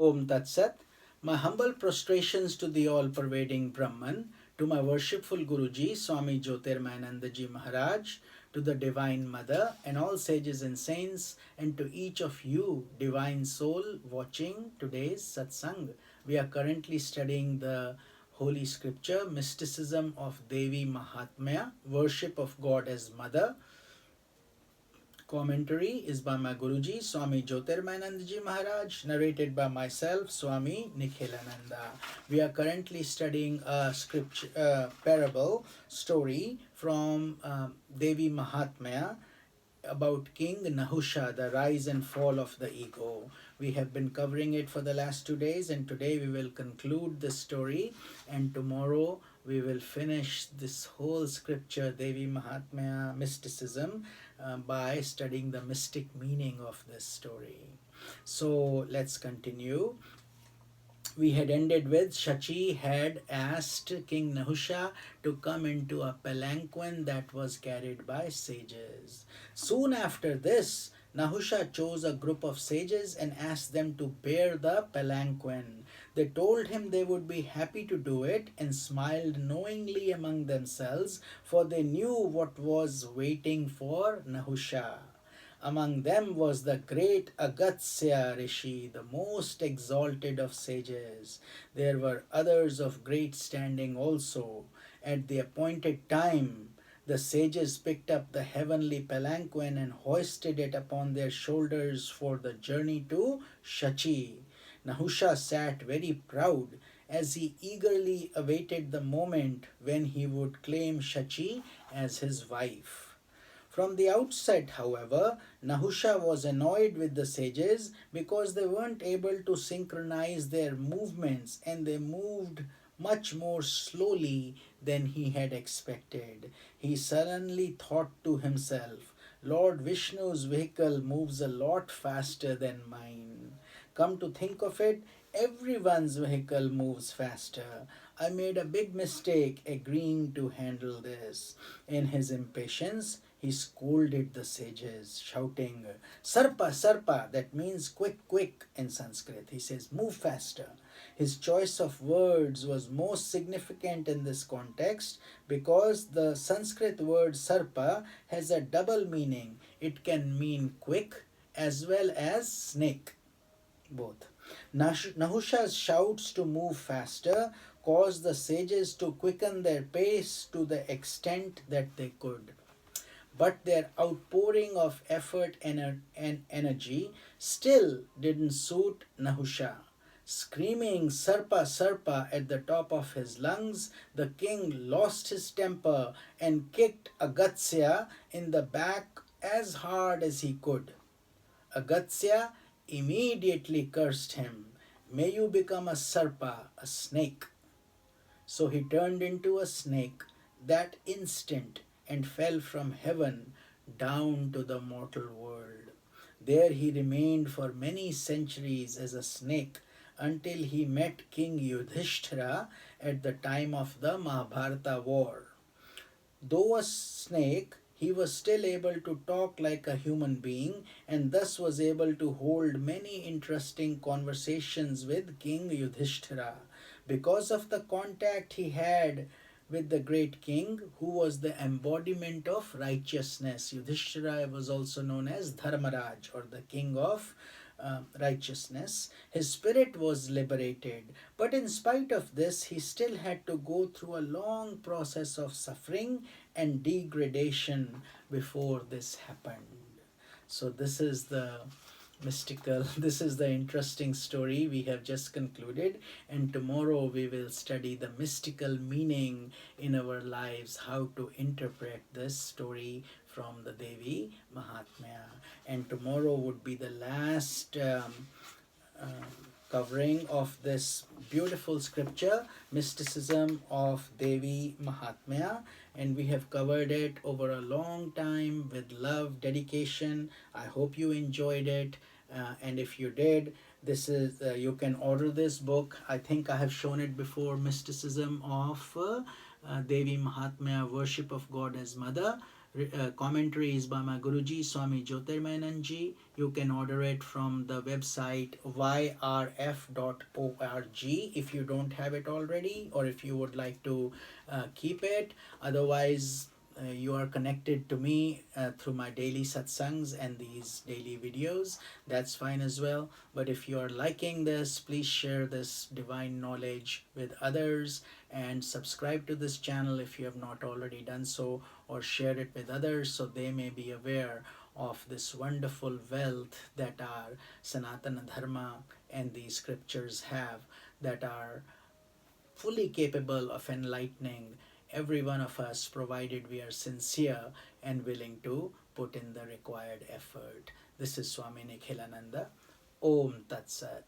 Om Tat Sat. My humble prostrations to the all-pervading Brahman, to my worshipful Guruji, Swami Jyotirmayanandaji Maharaj, to the Divine Mother and all sages and saints, and to each of you, divine soul, watching today's satsang. We are currently studying the Holy Scripture, Mysticism of Devi Mahatmya, Worship of God as Mother. Commentary is by my Guruji, Swami Jyotirmayanandaji Maharaj, narrated by myself, Swami Nikhilananda. We are currently studying a scripture, parable story from Devi Mahatmya about King Nahusha, the rise and fall of the ego. We have been covering it for the last 2 days, and today we will conclude the story, and tomorrow we will finish this whole scripture, Devi Mahatmya mysticism, by studying the mystic meaning of this story. So let's continue. We had ended with Shachi had asked King Nahusha to come into a palanquin that was carried by sages. Soon after this, Nahusha chose a group of sages and asked them to bear the palanquin. They told him they would be happy to do it and smiled knowingly among themselves, for they knew what was waiting for Nahusha. Among them was the great Agatsya Rishi, the most exalted of sages. There were others of great standing also. At the appointed time, the sages picked up the heavenly palanquin and hoisted it upon their shoulders for the journey to Shachi. Nahusha sat very proud as he eagerly awaited the moment when he would claim Shachi as his wife. From the outset, however, Nahusha was annoyed with the sages because they weren't able to synchronize their movements and they moved much more slowly than he had expected. He suddenly thought to himself, Lord Vishnu's vehicle moves a lot faster than mine. Come to think of it, everyone's vehicle moves faster. I made a big mistake agreeing to handle this. In his impatience, he scolded the sages, shouting, Serpa, Serpa, that means quick, quick in Sanskrit. He says, move faster. His choice of words was most significant in this context because the Sanskrit word Serpa has a double meaning. It can mean quick as well as snake, both. Nahusha's shouts to move faster caused the sages to quicken their pace to the extent that they could. But their outpouring of effort and energy still didn't suit Nahusha. Screaming Serpa Serpa at the top of his lungs, the king lost his temper and kicked Agatsya in the back as hard as he could. Agatsya immediately cursed him. May you become a Serpa, a snake. So he turned into a snake that instant and fell from heaven down to the mortal world. There he remained for many centuries as a snake until he met King Yudhishthira at the time of the Mahabharata war. Though a snake, he was still able to talk like a human being and thus was able to hold many interesting conversations with King Yudhishthira. Because of the contact he had with the great king, who was the embodiment of righteousness. Yudhishthira was also known as Dharmaraj, or the king of righteousness. His spirit was liberated, but in spite of this, he still had to go through a long process of suffering and degradation before this happened. So, this is the mystical, this is the interesting story we have just concluded, and tomorrow we will study the mystical meaning in our lives, how to interpret this story from the Devi Mahatmya. And tomorrow would be the last covering of this beautiful scripture, Mysticism of Devi Mahatmya, and we have covered it over a long time with love, dedication. I hope you enjoyed it, and if you did, this is you can order this book. I think I have shown it before, Mysticism of Devi Mahatmya, Worship of God as Mother. Commentary is by my Guruji Swami Jyotirmayananji. You can order it from the website yrf.org if you don't have it already, or if you would like to keep it. Otherwise, you are connected to me through my daily satsangs and these daily videos. That's fine as well. But if you are liking this, please share this divine knowledge with others and subscribe to this channel if you have not already done so, or share it with others so they may be aware of this wonderful wealth that our Sanatana Dharma and these scriptures have, that are fully capable of enlightening every one of us, provided we are sincere and willing to put in the required effort. This is Swami Nikhilananda. Om Tat Sat.